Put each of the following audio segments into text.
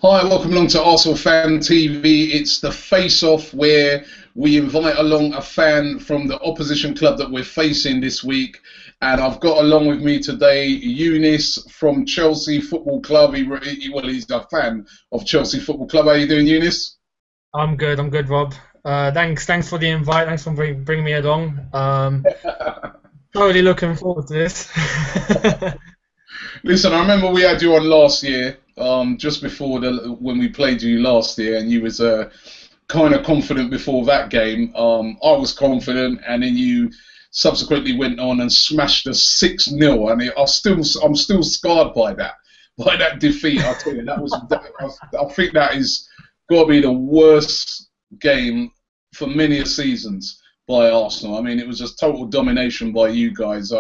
Hi, welcome along to Arsenal Fan TV. It's the face-off where we invite along a fan from the opposition club that we're facing this week. And I've got along with me today Younes from Chelsea Football Club. He's a fan of Chelsea Football Club. How are you doing, Younes? I'm good, Rob. Thanks for the invite. Thanks for bringing me along. Totally looking forward to this. Listen, I remember we had you on last year, just before when we played you last year, and you was kind of confident before that game. I was confident, and then you subsequently went on and smashed us 6-0, and I'm still scarred by that defeat. I tell you, I think that is got to be the worst game for many seasons by Arsenal. I mean, it was just total domination by you guys.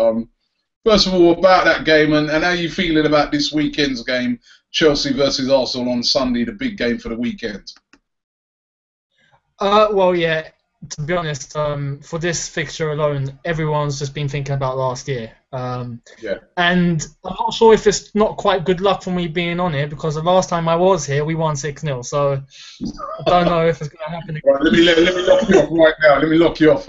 First of all, about that game, and how are you feeling about this weekend's game, Chelsea versus Arsenal on Sunday, the big game for the weekend? Well, yeah, to be honest, for this fixture alone, everyone's just been thinking about last year. Yeah. And I'm not sure if it's not quite good luck for me being on here, because the last time I was here, we won 6-0. So I don't know if it's going to happen again. Right, let me lock you off right now. Let me lock you off.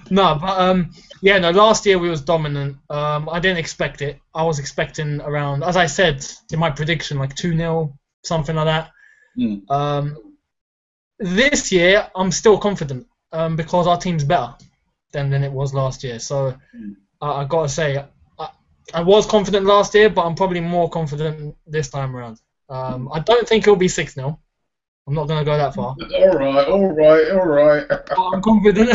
No, but yeah, no. Last year we was dominant. I didn't expect it. I was expecting around, as I said in my prediction, like 2-0, something like that. This year I'm still confident because our team's better than it was last year. So I gotta say, I was confident last year, but I'm probably more confident this time around. I don't think it'll be 6-0. I'm not gonna go that far. All right. I'm confident.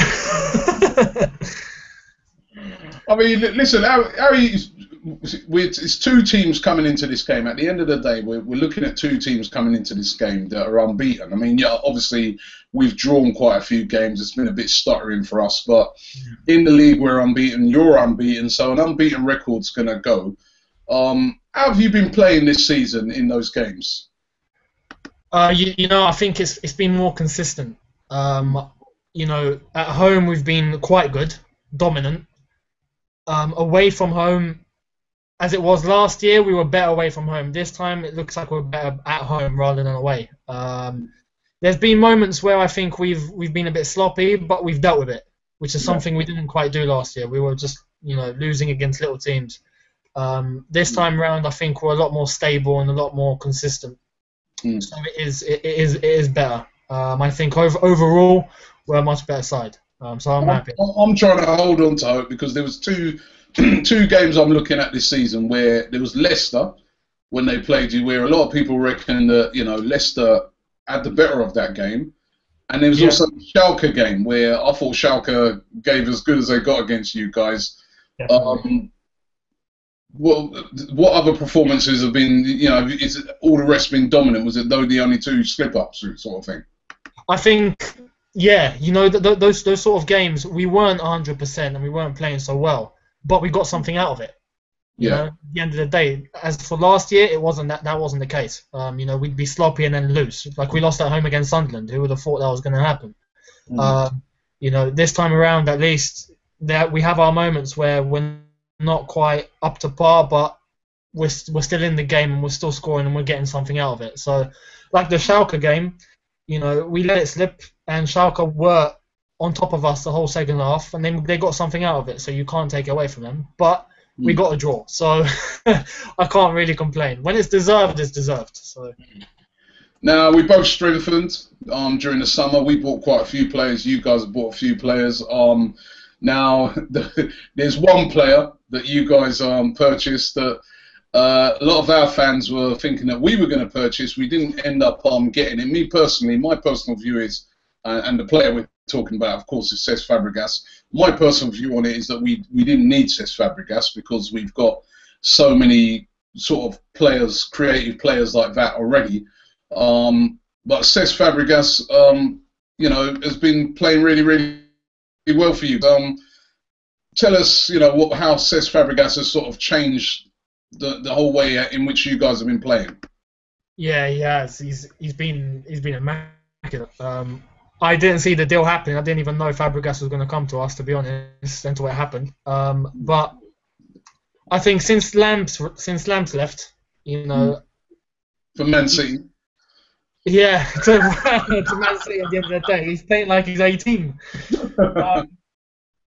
I mean, listen, it's two teams coming into this game. At the end of the day, we're looking at two teams coming into this game that are unbeaten. I mean, yeah, obviously, we've drawn quite a few games. It's been a bit stuttering for us, but in the league, we're unbeaten. You're unbeaten, so an unbeaten record's going to go. How have you been playing this season in those games? You know, I think it's been more consistent. You know, at home we've been quite good, dominant. Away from home, as it was last year, we were better away from home. This time it looks like we're better at home rather than away. There's been moments where I think we've been a bit sloppy, but we've dealt with it, which is something we didn't quite do last year. We were just, you know, losing against little teams. This time round, I think we're a lot more stable and a lot more consistent. So it is better. I think overall we're a much better side. So I'm happy. I'm trying to hold on to hope because there was two games I'm looking at this season where there was Leicester when they played you, where a lot of people reckon that, you know, Leicester had the better of that game, and there was also the Schalke game where I thought Schalke gave as good as they got against you guys. Well, what other performances have been? You know, is all the rest been dominant? Was it the only two slip-ups, sort of thing? I think, yeah. You know, those sort of games, we weren't 100% and we weren't playing so well, but we got something out of it. You know, at the end of the day, as for last year, it wasn't that wasn't the case. You know, we'd be sloppy and then lose. Like we lost at home against Sunderland. Who would have thought that was going to happen? You know, this time around, at least, that we have our moments where we're not quite up to par, but we're still in the game and we're still scoring and we're getting something out of it. So, like the Schalke game, you know, we let it slip and Schalke were on top of us the whole second half, and then they got something out of it. So you can't take it away from them. But we got a draw, so I can't really complain. When it's deserved, it's deserved. So. Now, we both strengthened during the summer. We bought quite a few players. You guys have bought a few players. Now, there's one player that you guys purchased that a lot of our fans were thinking that we were going to purchase. We didn't end up getting it. Me personally, my personal view is, and the player we're talking about, of course, is Cesc Fabregas. My personal view on it is that we didn't need Cesc Fabregas because we've got so many sort of players, creative players like that already. But Cesc Fabregas, you know, has been playing really, really well for you. Tell us, you know, how Cesc Fabregas has sort of changed the whole way in which you guys have been playing. Yeah, he has. He's been immaculate. I didn't see the deal happening. I didn't even know Fabregas was going to come to us, to be honest, until it happened. But I think since Lamps left, You know, for Man City. Yeah, to Man City at the end of the day, he's playing like he's 18.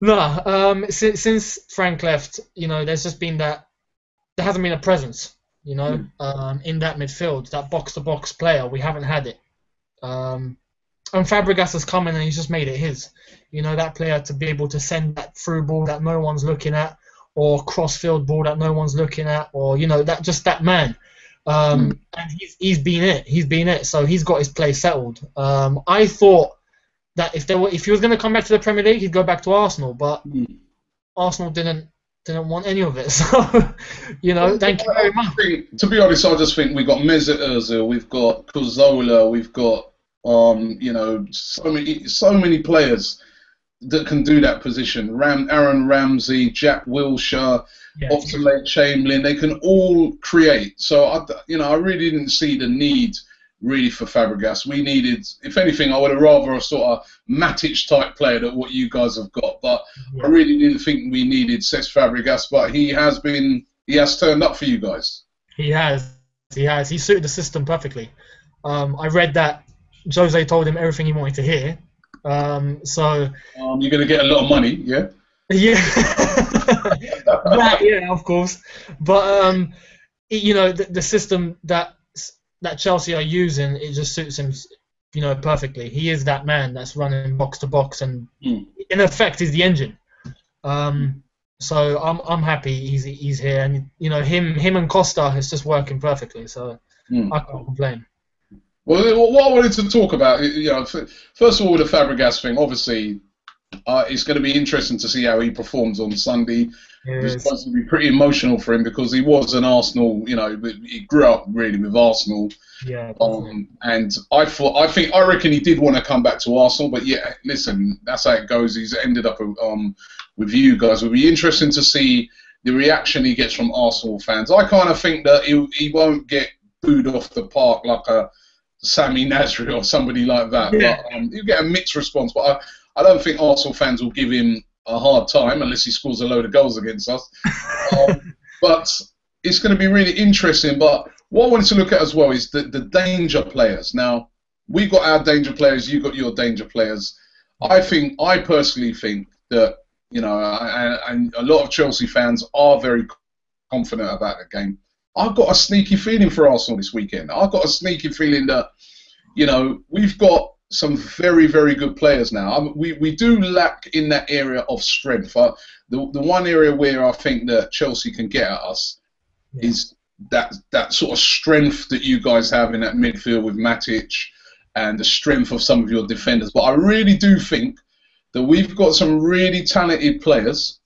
No, since Frank left, you know, there's just been that. There hasn't been a presence, you know, in that midfield, that box-to-box player. We haven't had it. And Fabregas has come in and he's just made it his. You know, that player to be able to send that through ball that no one's looking at, or cross-field ball that no one's looking at, or, you know, that man. And he's been it. He's been it. So he's got his place settled. I thought that if he was going to come back to the Premier League, he'd go back to Arsenal, but Arsenal didn't want any of it. So, you know, thank you very much. To be honest, I just think we've got Mesut Ozil, we've got Cazorla, we've got you know, so many players that can do that position. Aaron Ramsey, Jack Wilshere, Oxlade-Chamberlain, they can all create. So I really didn't see the need really for Fabregas. We needed, if anything, I would have rather a sort of Matic type player than what you guys have got. But I really didn't think we needed Cesc Fabregas. But he has turned up for you guys. He has. He suited the system perfectly. I read that Jose told him everything he wanted to hear. So you're going to get a lot of money, yeah? Yeah. Yeah, of course. But you know, the system that Chelsea are using, it just suits him, you know, perfectly. He is that man that's running box to box, and in effect, is the engine. So I'm happy he's here, and you know, him and Costa is just working perfectly. So I can't complain. Well, what I wanted to talk about, you know, first of all, the Fabregas thing. Obviously, it's going to be interesting to see how he performs on Sunday. It's supposed to be pretty emotional for him because he was an Arsenal. You know, he grew up really with Arsenal. Yeah. And I reckon he did want to come back to Arsenal, but yeah, listen, that's how it goes. He's ended up with you guys. It'll be interesting to see the reaction he gets from Arsenal fans. I kind of think that he won't get booed off the park like a Sami Nasri or somebody like that. Yeah. But you get a mixed response. But I don't think Arsenal fans will give him a hard time unless he scores a load of goals against us. But it's going to be really interesting. But what I wanted to look at as well is the danger players. Now, we've got our danger players, you've got your danger players. I personally think that, you know, and a lot of Chelsea fans are very confident about the game. I've got a sneaky feeling for Arsenal this weekend. I've got a sneaky feeling that, you know, we've got some very, very good players now. We do lack in that area of strength. The one area where I think that Chelsea can get at us is that sort of strength that you guys have in that midfield with Matic and the strength of some of your defenders. But I really do think that we've got some really talented players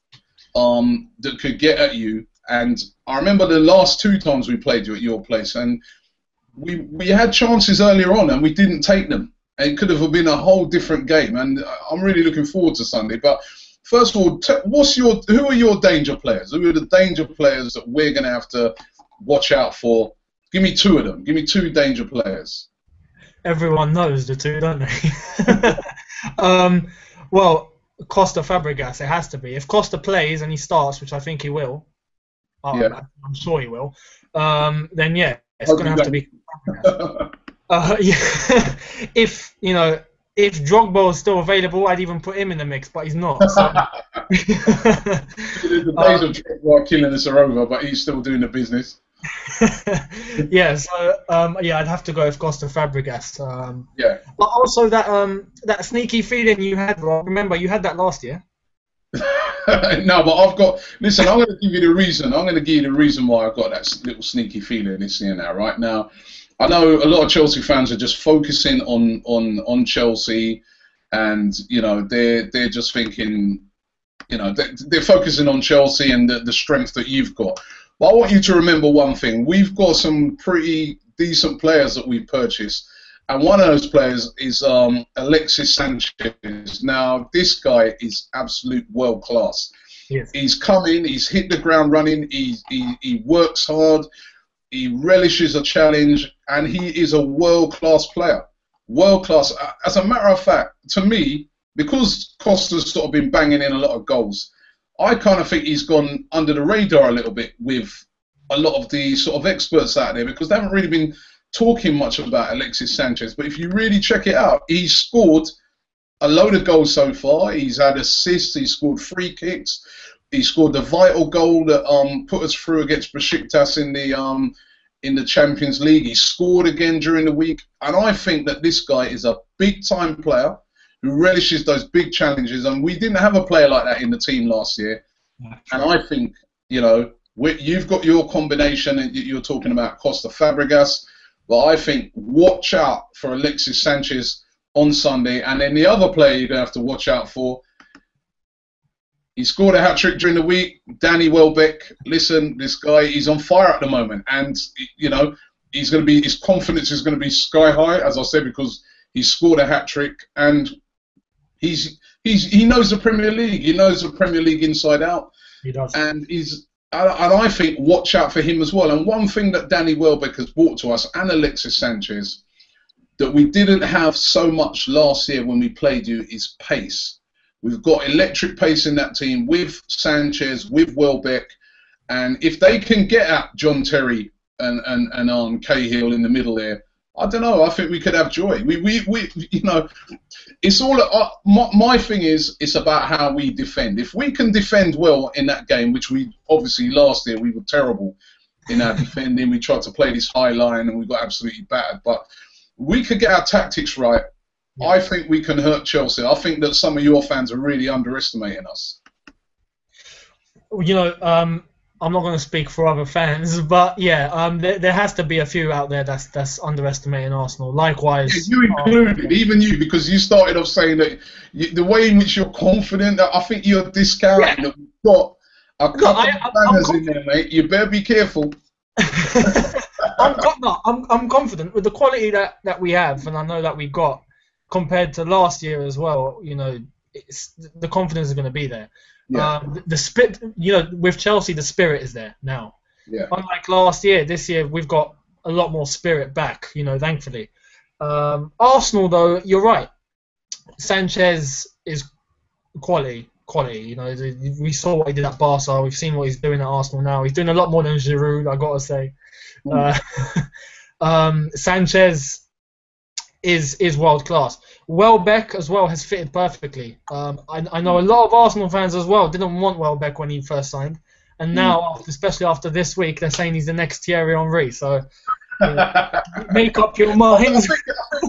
that could get at you. And I remember the last 2 times we played you at your place, and we had chances earlier on and we didn't take them. It could have been a whole different game, and I'm really looking forward to Sunday. But first of all, who are your danger players? Who are the danger players that we're going to have to watch out for? Give me 2 of them. Give me 2 danger players. Everyone knows the 2, don't they? Well, Costa Fabregas, it has to be. If Costa plays and he starts, which I think he will, I'm sure he will, then yeah, it's going to have to be Fabregas. If Drogba is still available, I'd even put him in the mix, but he's not. So. The days of Drogba killing us are over, but he's still doing the business. I'd have to go with Costa Fabregas. But also that sneaky feeling you had, Rob. Remember, you had that last year. No, but listen, I'm going to give you the reason. I'm going to give you the reason why I've got that little sneaky feeling this year now. Right now, I know a lot of Chelsea fans are just focusing on Chelsea, and you know they're just thinking, you know, they're focusing on Chelsea and the strength that you've got. But I want you to remember one thing: we've got some pretty decent players that we've purchased, and one of those players is Alexis Sanchez. Now, this guy is absolute world class. Yes. He's come in, he's hit the ground running, he works hard, he relishes a challenge, and he is a world-class player. World-class. As a matter of fact, to me, because Costa's sort of been banging in a lot of goals, I kind of think he's gone under the radar a little bit with a lot of the sort of experts out there, because they haven't really been talking much about Alexis Sanchez. But if you really check it out, he's scored a load of goals so far. He's had assists. He's scored free kicks. He scored the vital goal that put us through against Besiktas in the Champions League. He scored again during the week, and I think that this guy is a big-time player who relishes those big challenges. And we didn't have a player like that in the team last year. And I think, you know, you've got your combination, and you're talking about Costa Fabregas, but I think watch out for Alexis Sanchez on Sunday. And then the other player you're going to have to watch out for, he scored a hat-trick during the week, Danny Welbeck. Listen, this guy, he's on fire at the moment. And, you know, his confidence is going to be sky high, as I said, because he scored a hat-trick. And he knows the Premier League. He knows the Premier League inside out. He does. And I think watch out for him as well. And one thing that Danny Welbeck has brought to us, and Alexis Sanchez, that we didn't have so much last year when we played you, is pace. We've got electric pace in that team with Sanchez, with Welbeck, and if they can get at John Terry and Cahill in the middle there, I don't know. I think we could have joy. We you know, it's all. My thing is, it's about how we defend. If we can defend well in that game, which we obviously last year we were terrible in our defending. We tried to play this high line and we got absolutely battered. But we could get our tactics right. Yeah. I think we can hurt Chelsea. I think that some of your fans are really underestimating us. You know, I'm not going to speak for other fans, but yeah, there has to be a few out there that's underestimating Arsenal. Likewise, yeah, you included, even you, because you started off saying that the way in which you're confident, that I think you're discounting that we've got a couple of bangers in there, mate. You better be careful. I'm confident with the quality that we have, and I know that we got compared to last year as well. You know, the confidence is going to be there. Yeah. The spirit, you know, with Chelsea, the spirit is there now. Yeah. Unlike last year, this year we've got a lot more spirit back. You know, thankfully. Arsenal, though, you're right. Sanchez is quality. You know, we saw what he did at Barca. We've seen what he's doing at Arsenal now. He's doing a lot more than Giroud, I gotta say. Sanchez is world class. Welbeck as well has fitted perfectly. I know a lot of Arsenal fans as well didn't want Welbeck when he first signed, and now, especially after this week, they're saying he's the next Thierry Henry. So make up your minds.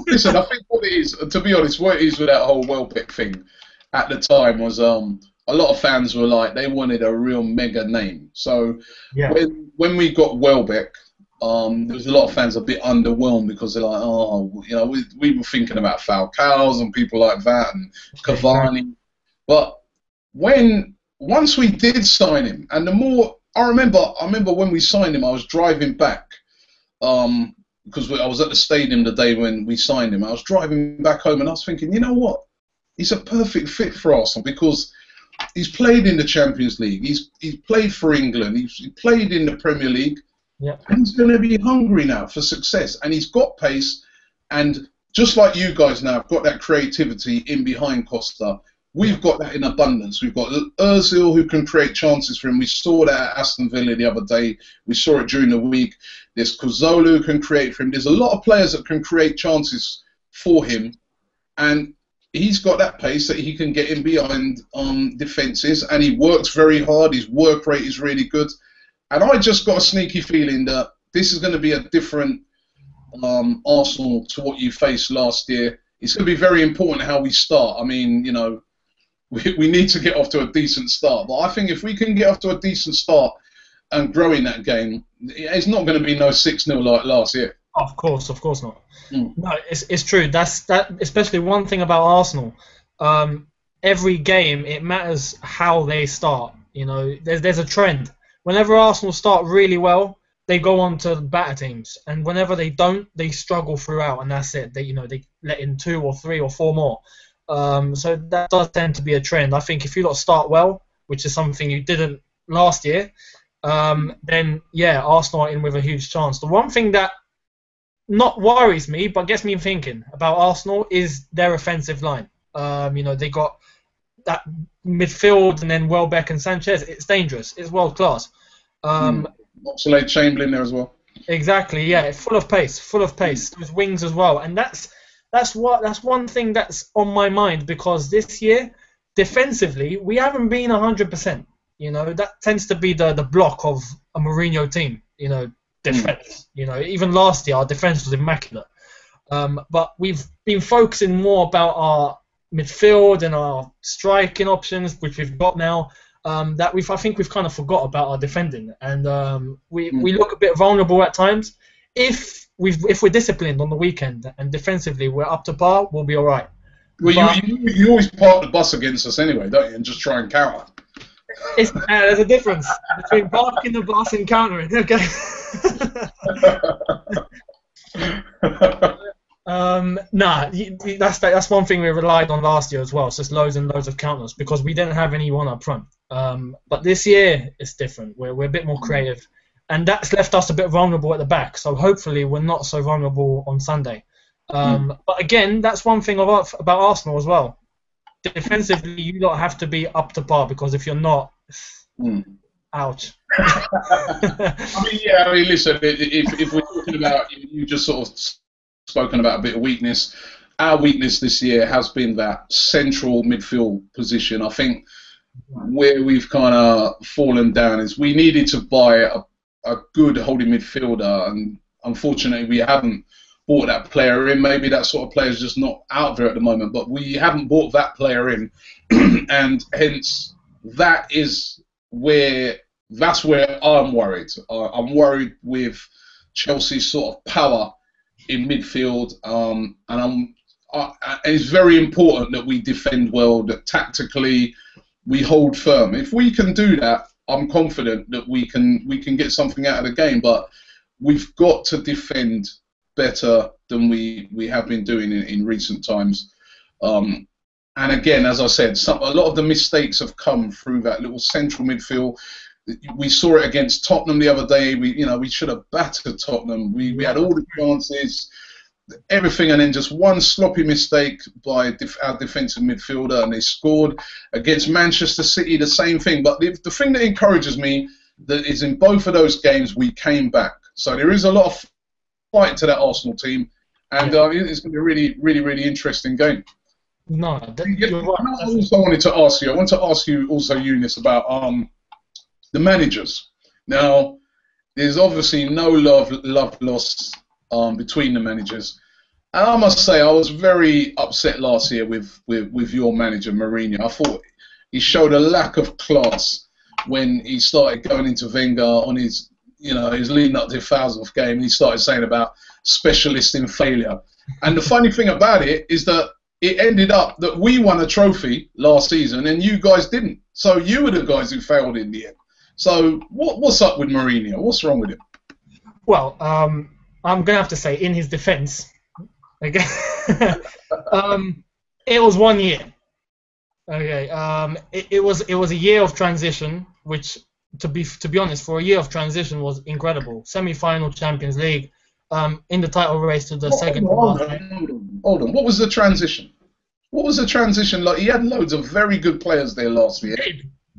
Listen, I think what it is, to be honest, what it is with that whole Welbeck thing at the time was a lot of fans were like, they wanted a real mega name. So yeah. when we got Welbeck, there was a lot of fans a bit underwhelmed because they're like, oh, you know, we were thinking about Falcao's and people like that and Cavani. But once we did sign him, and the more I remember when we signed him, I was driving back because I was at the stadium the day when we signed him. I was driving back home and I was thinking, you know what? He's a perfect fit for Arsenal because he's played in the Champions League. He's played for England. He's played in the Premier League. Yeah. And he's going to be hungry now for success. And he's got pace. And just like you guys now have got that creativity in behind Costa, we've got that in abundance. We've got Ozil who can create chances for him. We saw that at Aston Villa the other day. We saw it during the week. There's Kozolu who can create for him. There's a lot of players that can create chances for him. And he's got that pace that he can get in behind defences. And he works very hard. His work rate is really good. And I just got a sneaky feeling that this is going to be a different Arsenal to what you faced last year. It's going to be very important how we start. I mean, you know, we need to get off to a decent start. But I think if we can get off to a decent start and grow in that game, it's not going to be no 6-0 like last year. Of course not. No, it's true. That's especially one thing about Arsenal. Every game, it matters how they start. You know, there's a trend. Whenever Arsenal start really well, they go on to batter teams, and whenever they don't, they struggle throughout, and that's it. They let in 2 or 3 or 4 more. So that does tend to be a trend. I think if you start well, which is something you didn't last year, then yeah, Arsenal are in with a huge chance. The one thing that not worries me, but gets me thinking about Arsenal is their offensive line. You know, they got that midfield and then Welbeck and Sanchez. It's dangerous. It's world class. Oxlade-Chamberlain there as well. Exactly, yeah, full of pace, Those wings as well, and that's one thing that's on my mind, because this year, defensively, we haven't been 100%. You know, that tends to be the block of a Mourinho team. You know, defense. You know, even last year our defense was immaculate, but we've been focusing more about our midfield and our striking options, which we've got now. I think we've kind of forgot about our defending, and we look a bit vulnerable at times. If we're disciplined on the weekend and defensively we're up to par, we'll be all right. Well, you always park the bus against us anyway, don't you? And just try and counter. There's a difference between parking the bus and countering. Okay. That's one thing we relied on last year as well. It's just loads and loads of counters because we didn't have anyone up front. But this year it's different. We're a bit more creative, and that's left us a bit vulnerable at the back. So hopefully we're not so vulnerable on Sunday. But again, that's one thing about Arsenal as well. Defensively, you don't have to be up to par, because if you're not, ouch. I mean, listen. If we're talking about, you just sort of spoken about a bit of weakness. Our weakness this year has been that central midfield position. I think where we've kind of fallen down is we needed to buy a good holding midfielder, and unfortunately we haven't bought that player in. Maybe that sort of player is just not out there at the moment, but we haven't bought that player in, and hence that's where I'm worried. I'm worried with Chelsea's sort of power in midfield, and it's very important that we defend well, that tactically we hold firm. If we can do that, I'm confident that we can get something out of the game. But we've got to defend better than we have been doing in recent times. And again, as I said, a lot of the mistakes have come through that little central midfield. We saw it against Tottenham the other day. We should have battered Tottenham. We had all the chances, everything, and then just one sloppy mistake by our defensive midfielder, and they scored. Against Manchester City, the same thing. But the thing that encourages me that is in both of those games we came back. So there is a lot of fight to that Arsenal team, and it's going to be a really, really, really interesting game. No, you're right. I also wanted to ask you. I want to ask you also, Younes, about the managers. Now, there's obviously no love lost between the managers, and I must say I was very upset last year with your manager Mourinho. I thought he showed a lack of class when he started going into Wenger on his leading up to the 1000th game, and he started saying about specialist in failure. And the funny thing about it is that it ended up that we won a trophy last season and you guys didn't. So you were the guys who failed in the end. So what's up with Mourinho? What's wrong with him? Well, I'm going to have to say, in his defence, okay, it was 1 year. Okay, it was a year of transition, which, to be honest, for a year of transition was incredible. Semi-final Champions League, in the title race to the second. Hold on. What was the transition? What was the transition like? He had loads of very good players there last year.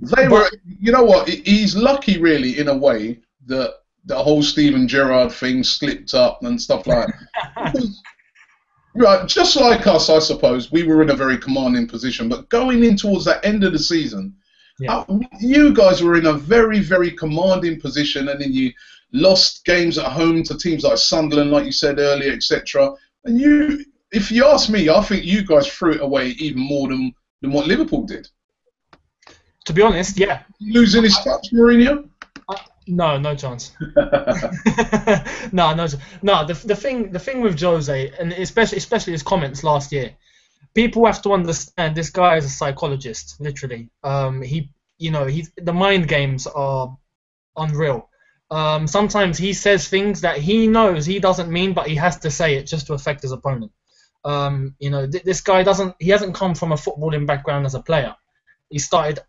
They were, you know what? He's lucky, really, in a way, that the whole Steven Gerrard thing slipped up and stuff like that. Right, just like us, I suppose, we were in a very commanding position. But going in towards that end of the season, you guys were in a very, very commanding position, and then you lost games at home to teams like Sunderland, like you said earlier, etc. And if you ask me, I think you guys threw it away even more than what Liverpool did. To be honest, yeah. Losing his touch, Mourinho? No chance. No. The thing with Jose, and especially his comments last year, people have to understand this guy is a psychologist, literally. The mind games are unreal. Sometimes he says things that he knows he doesn't mean, but he has to say it just to affect his opponent. This guy hasn't come from a footballing background as a player. He started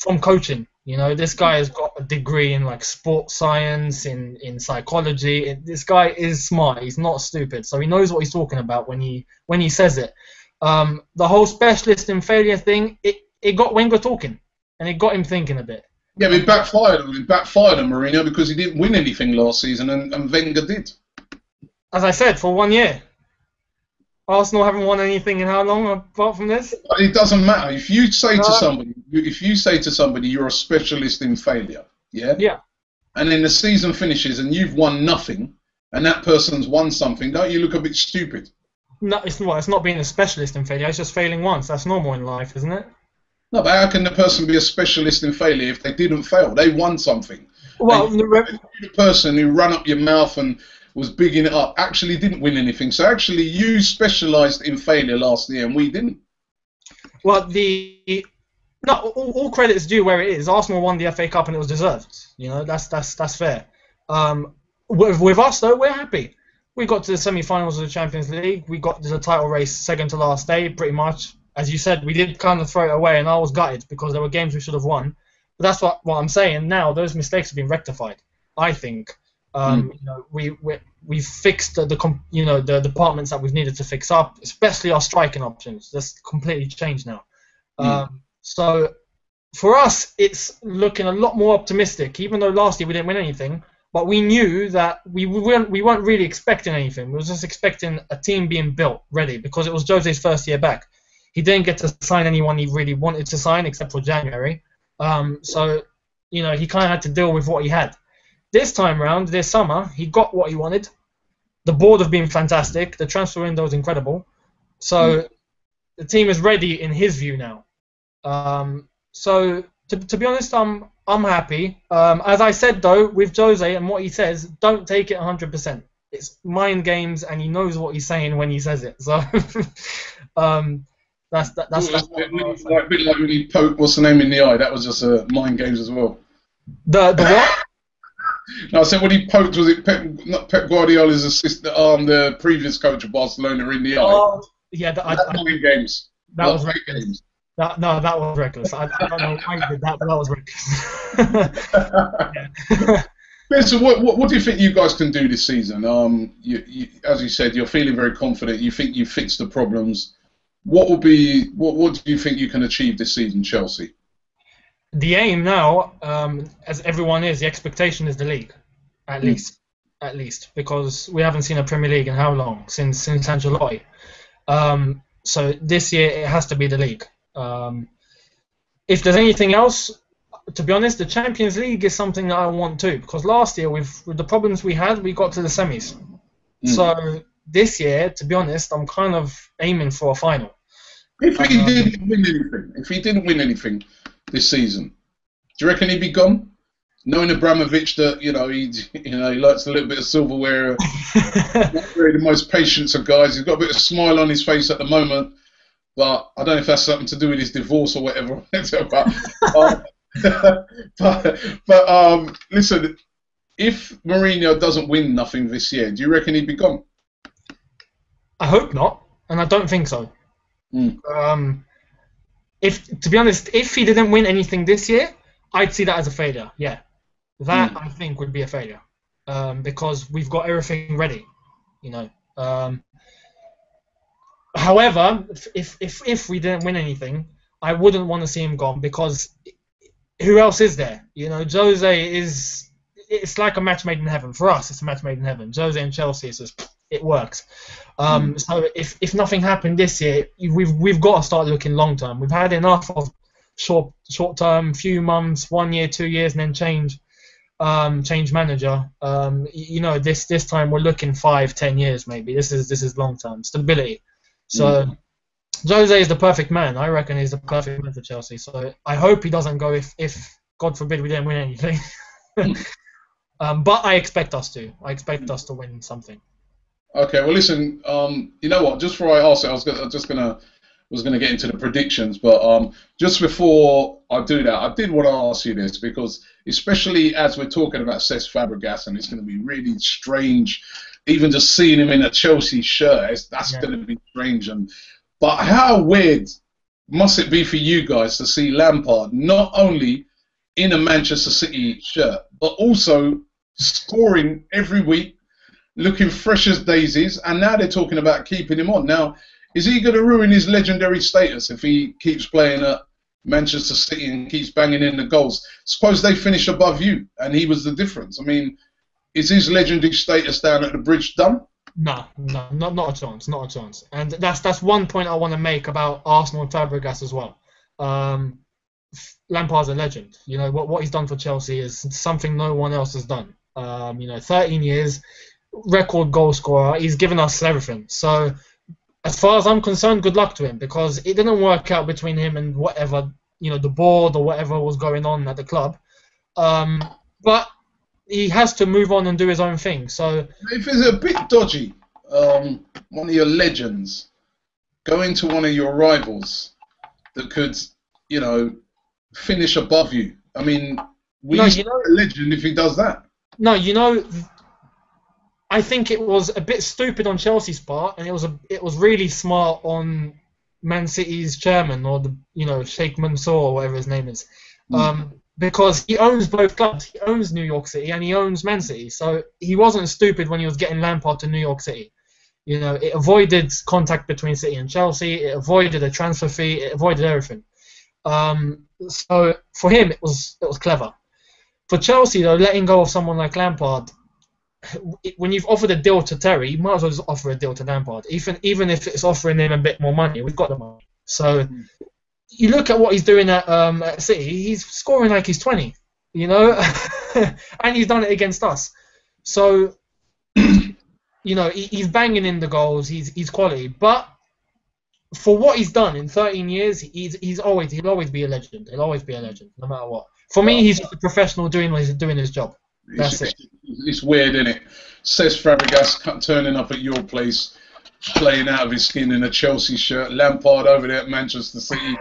from coaching. This guy has got a degree in like sports science, in psychology. This guy is smart. He's not stupid. So he knows what he's talking about when he says it. The whole specialist in failure thing, it got Wenger talking, and it got him thinking a bit. Yeah, but it backfired on him. It backfired on Mourinho because he didn't win anything last season, and Wenger did. As I said, for 1 year. Arsenal haven't won anything in how long apart from this? It doesn't matter. If you say to somebody, you're a specialist in failure, yeah? Yeah. And then the season finishes and you've won nothing, and that person's won something, don't you look a bit stupid? No, it's not being a specialist in failure. It's just failing once. That's normal in life, isn't it? No, but how can the person be a specialist in failure if they didn't fail? They won something. Well, the person who ran up your mouth and was bigging it up actually didn't win anything. So actually, you specialised in failure last year, and we didn't. Well, all credit is due where it is. Arsenal won the FA Cup, and it was deserved. You know, that's fair. With us though, we're happy. We got to the semi-finals of the Champions League. We got to the title race second to last day, pretty much. As you said, we did kind of throw it away, and I was gutted because there were games we should have won. But that's what I'm saying. Now those mistakes have been rectified. I think. You know, we fixed the departments that we've needed to fix up, especially our striking options. That's completely changed now. So for us, it's looking a lot more optimistic. Even though last year we didn't win anything, but we knew that we weren't really expecting anything. We were just expecting a team being built, ready, because it was Jose's first year back. He didn't get to sign anyone he really wanted to sign, except for January. So you know, he kind of had to deal with what he had. This time round, this summer, he got what he wanted. The board have been fantastic. The transfer window is incredible. So the team is ready in his view now. So to be honest, I'm happy. As I said though, with Jose and what he says, don't take it 100%. It's mind games, and he knows what he's saying when he says it. So that's a bit like when he poked what's the name in the eye. That was just mind games as well. The what? No, I said when he poked, was it not Pep Guardiola's assistant, the previous coach of Barcelona in the eye? Oh, yeah, mind games. That was reckless. That was reckless. I don't know why he did that, but that was reckless. Yeah, so what do you think you guys can do this season? As you said, you're feeling very confident. You think you fixed the problems. What do you think you can achieve this season, Chelsea? The aim now, as everyone is, the expectation is the league, at least, because we haven't seen a Premier League in how long? Since Ancelotti. So this year it has to be the league. If there's anything else, to be honest, the Champions League is something that I want too, because last year with the problems we had, we got to the semis. So this year, to be honest, I'm kind of aiming for a final. If he didn't win anything this season, do you reckon he'd be gone? Knowing Abramovich, that he likes a little bit of silverware, not really the most patient of guys. He's got a bit of smile on his face at the moment, but I don't know if that's something to do with his divorce or whatever. but listen, if Mourinho doesn't win nothing this year, do you reckon he'd be gone? I hope not, and I don't think so. To be honest, if he didn't win anything this year, I'd see that as a failure. Yeah, that I think would be a failure, because we've got everything ready, you know. However, if we didn't win anything, I wouldn't want to see him gone, because who else is there? You know, Jose is. It's like a match made in heaven for us. It's a match made in heaven. Jose and Chelsea, it works. So if nothing happened this year, we've got to start looking long term. We've had enough of short term, few months, 1 year, 2 years, and then change manager. You know, this time we're looking 5-10 years maybe. This is long term stability. So Jose is the perfect man. I reckon he's the perfect man for Chelsea. So I hope he doesn't go if God forbid we didn't win anything. But I expect us to. I expect us to win something. Okay, well, listen. You know what? Just before I ask it, I was gonna get into the predictions, but just before I do that, I did want to ask you this, because especially as we're talking about Cesc Fabregas, and it's going to be really strange, even just seeing him in a Chelsea shirt. That's going to be strange. But how weird must it be for you guys to see Lampard not only in a Manchester City shirt, but also scoring every week, looking fresh as daisies, and now they're talking about keeping him on. Now, is he going to ruin his legendary status if he keeps playing at Manchester City and keeps banging in the goals. Suppose they finish above you, and he was the difference. I mean, is his legendary status down at the bridge done? No, not a chance, not a chance. And that's one point I want to make about Arsenal and Fabregas as well. Lampard's a legend. You know what he's done for Chelsea is something no one else has done. 13 years, record goal scorer. He's given us everything. So, as far as I'm concerned, good luck to him, because it didn't work out between him and whatever, the board or whatever was going on at the club. But he has to move on and do his own thing. So if it's a bit dodgy, one of your legends going to one of your rivals that could, finish above you. I mean, a legend if he does that. No, I think it was a bit stupid on Chelsea's part, and it was really smart on Man City's chairman, or Sheikh Mansour, or whatever his name is. Because he owns both clubs. He owns New York City and he owns Man City. So he wasn't stupid when he was getting Lampard to New York City. It avoided contact between City and Chelsea. It avoided a transfer fee. It avoided everything. So for him, it was clever. For Chelsea, though, letting go of someone like Lampard, when you've offered a deal to Terry, you might as well just offer a deal to Lampard. Even if it's offering him a bit more money, we've got the money. So you look at what he's doing at City, he's scoring like he's 20, and he's done it against us. So, he's banging in the goals, he's quality. But for what he's done in 13 years, he'll always be a legend. He'll always be a legend, no matter what. For me, he's just a professional doing his job. That's it. It's weird, isn't it? Cesc Fabregas turning up at your place, playing out of his skin in a Chelsea shirt. Lampard over there at Manchester City.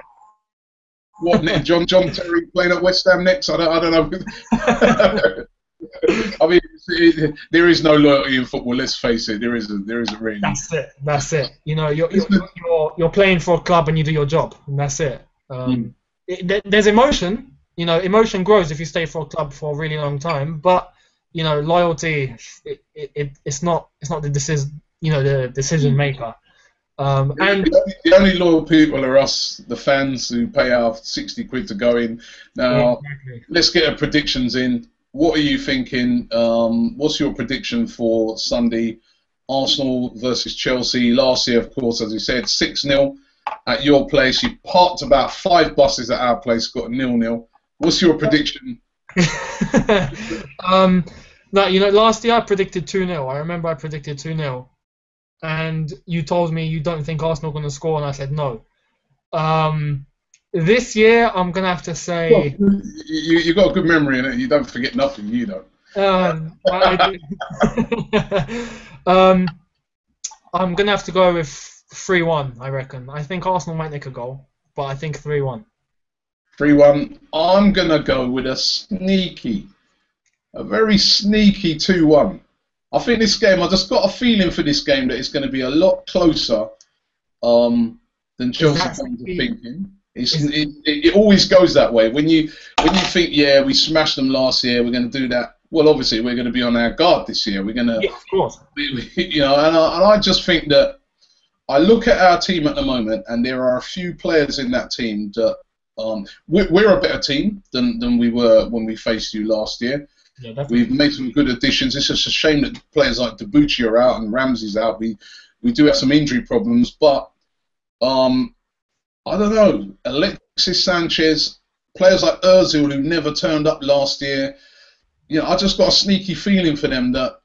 What, John Terry playing at West Ham next? I don't know. I mean, there is no loyalty in football. Let's face it, there isn't really. That's it. You're playing for a club and you do your job, and that's it. There's emotion. Emotion grows if you stay for a club for a really long time. But loyalty, it's not the decision. The decision maker. And the only loyal people are us, the fans, who pay our 60 quid to go in. Now, Let's get our predictions in. What are you thinking? What's your prediction for Sunday? Arsenal versus Chelsea. Last year, of course, as you said, 6-0 at your place. You parked about 5 buses at our place, got 0-0. What's your prediction? Last year I predicted 2-0. I remember I predicted 2-0. And you told me you don't think Arsenal are going to score, and I said no. This year, I'm going to have to say... Well, you got a good memory, innit? You don't forget nothing, you don't. I do. I'm going to have to go with 3-1, I reckon. I think Arsenal might nick a goal, but I think 3-1. 3-1. I'm going to go with a very sneaky 2-1. I think this game, I just got a feeling for this game that it's going to be a lot closer than Chelsea fans are thinking. It always goes that way. When you think, yeah, we smashed them last year, we're going to do that. Well, obviously, we're going to be on our guard this year. We're going to, yeah, of course. And I just think that I look at our team at the moment, and there are a few players in that team that we're a better team than we were when we faced you last year. Yeah, we've made some good additions. It's just a shame that players like Debuchy are out and Ramsey's out. We do have some injury problems, but I don't know. Alexis Sanchez, players like Ozil who never turned up last year. I just got a sneaky feeling for them that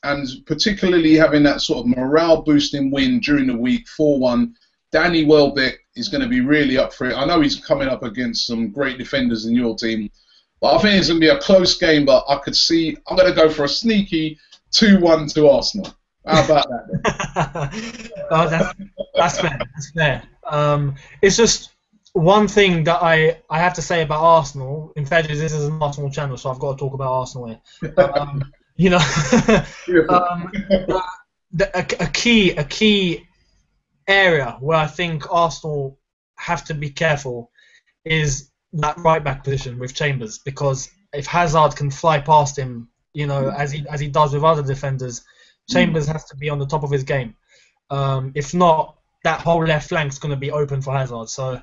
and particularly having that sort of morale-boosting win during the week, 4-1. Danny Welbeck is going to be really up for it. I know he's coming up against some great defenders in your team. But I think it's going to be a close game, but I'm going to go for a sneaky 2-1 to Arsenal. How about that then? Oh, that's fair. That's fair. It's just one thing that I have to say about Arsenal. In fact, this is an Arsenal channel, so I've got to talk about Arsenal here. A key area where I think Arsenal have to be careful is that right back position with Chambers, because if Hazard can fly past him, as he does with other defenders, Chambers has to be on the top of his game. If not, that whole left flank's going to be open for Hazard. So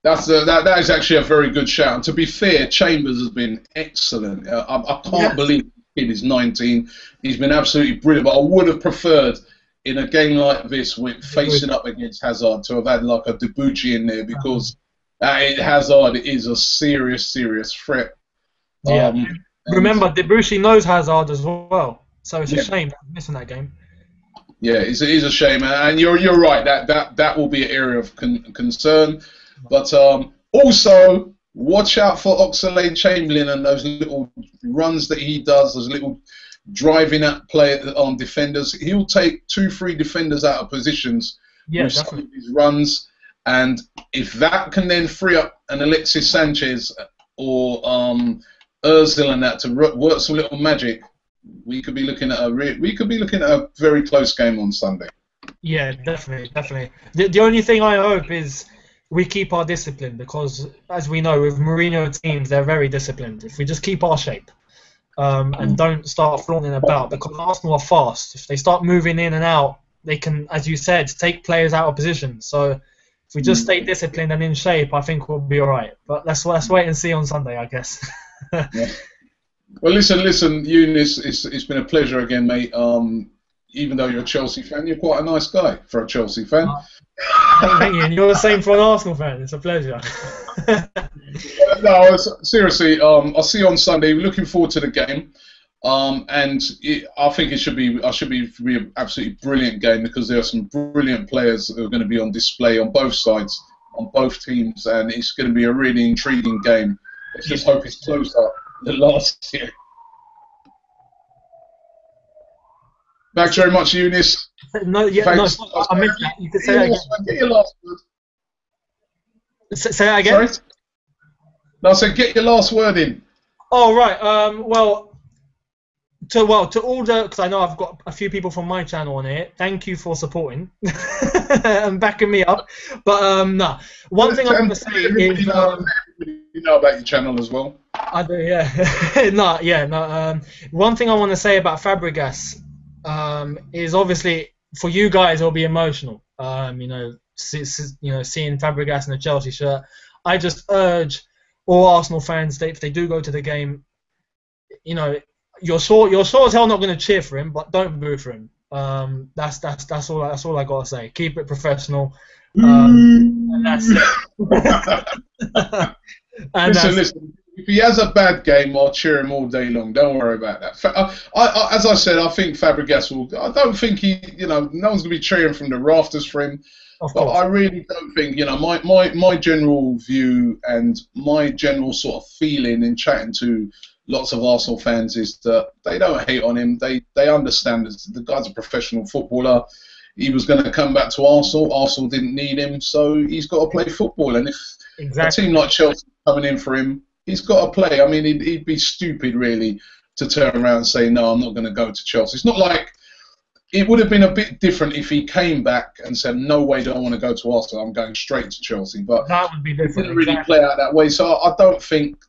That is actually a very good shout. And to be fair, Chambers has been excellent. I can't believe the kid is 19. He's been absolutely brilliant. But I would have preferred in a game like this, with facing up against Hazard, to have had like a Debuchy in there, because Hazard is a serious threat. Yeah. Remember, Debuchy knows Hazard as well, so it's a shame missing that game. Yeah, it is a shame, and you're right. That will be an area of concern. But also watch out for Oxlade-Chamberlain and those little runs that he does, those little driving at play on defenders. He'll take 2-3 defenders out of positions with some of his runs, and if that can then free up an Alexis Sanchez or Ozil and that to work some little magic, we could be looking at a very close game on Sunday. Yeah, definitely. The only thing I hope is we keep our discipline, because, as we know, with Mourinho teams, they're very disciplined. If we just keep our shape and don't start flaunting about, because Arsenal are fast. If they start moving in and out, they can, as you said, take players out of position. So if we just stay disciplined and in shape, I think we'll be all right. But let's wait and see on Sunday, I guess. Yeah. Well, listen, Younes, it's been a pleasure again, mate. Even though you're a Chelsea fan, you're quite a nice guy for a Chelsea fan. Thank you, and you're the same for an Arsenal fan. It's a pleasure. No, seriously, I'll see you on Sunday. We're looking forward to the game, and I think it should be an absolutely brilliant game, because there are some brilliant players who are going to be on display on both sides, on both teams, and it's going to be a really intriguing game. Let's just hope it's closer than last year. Thanks very much, Younes. No, I missed that. You can say that again. Get your last word. Say that again. Sorry? No, I said get your last word in. Oh, right. To all the, because I know I've got a few people from my channel on here. Thank you for supporting and backing me up. But no, one thing I want to say is you know about your channel as well. I do, yeah. One thing I want to say about Fabregas is, obviously for you guys it'll be emotional. Seeing Fabregas in a Chelsea shirt. I just urge all Arsenal fans that if they do go to the game, you're sure as hell not going to cheer for him, but don't boo for him. That's all I gotta say. Keep it professional, and that's it. Listen. If he has a bad game, I'll cheer him all day long. Don't worry about that. As I said, I think Fabregas will. I don't think no one's going to be cheering from the rafters for him. But I really don't think, my general view and my general sort of feeling in chatting to lots of Arsenal fans is that they don't hate on him. They understand that the guy's a professional footballer. He was going to come back to Arsenal. Arsenal didn't need him, so he's got to play football. And if a team like Chelsea coming in for him, he's got to play. I mean, he'd be stupid, really, to turn around and say, no, I'm not going to go to Chelsea. It's not like it would have been a bit different if he came back and said, no way do I want to go to Arsenal, I'm going straight to Chelsea. But that would be different. It didn't really play out that way. So I don't think,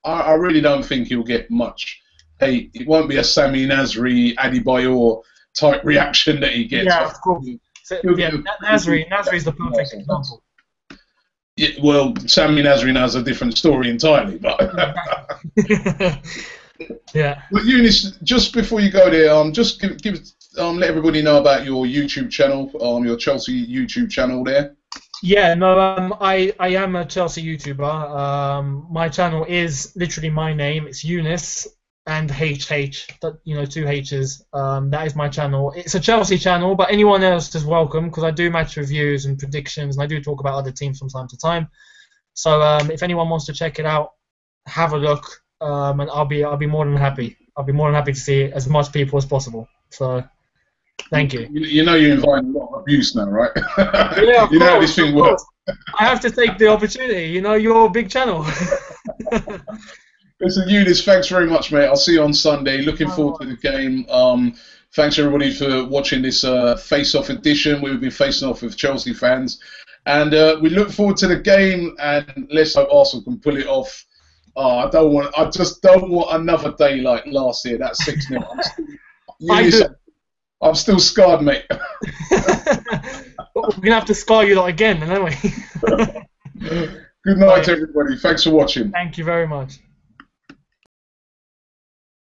I really don't think he'll get much hate. It won't be a Sami Nasri, Adebayor type reaction that he gets. Yeah, of course. Nasri's the perfect example. Yeah, well, Sami Nasri now has a different story entirely, but yeah. But Younes, just before you go there, just let everybody know about your YouTube channel, your Chelsea YouTube channel there. Yeah, no, I am a Chelsea YouTuber. My channel is literally my name. It's Younes and HH, two H's. That is my channel. It's a Chelsea channel, but anyone else is welcome, because I do match reviews and predictions, and I do talk about other teams from time to time. So if anyone wants to check it out, have a look, and I'll be more than happy. I'll be more than happy to see as much people as possible. So thank you. You know you're inviting a lot of abuse now, right? Yeah, of you know course, how this thing works. I have to take the opportunity. You're a big channel. Listen, Younes, thanks very much, mate. I'll see you on Sunday. Looking forward to the game. Thanks, everybody, for watching this face-off edition. We've been facing off with Chelsea fans. And we look forward to the game, and let's hope Arsenal can pull it off. I just don't want another day like last year, that 6-0. I'm still scarred, mate. We're going to have to scar you lot again, aren't we? Good night, everybody. Thanks for watching. Thank you very much.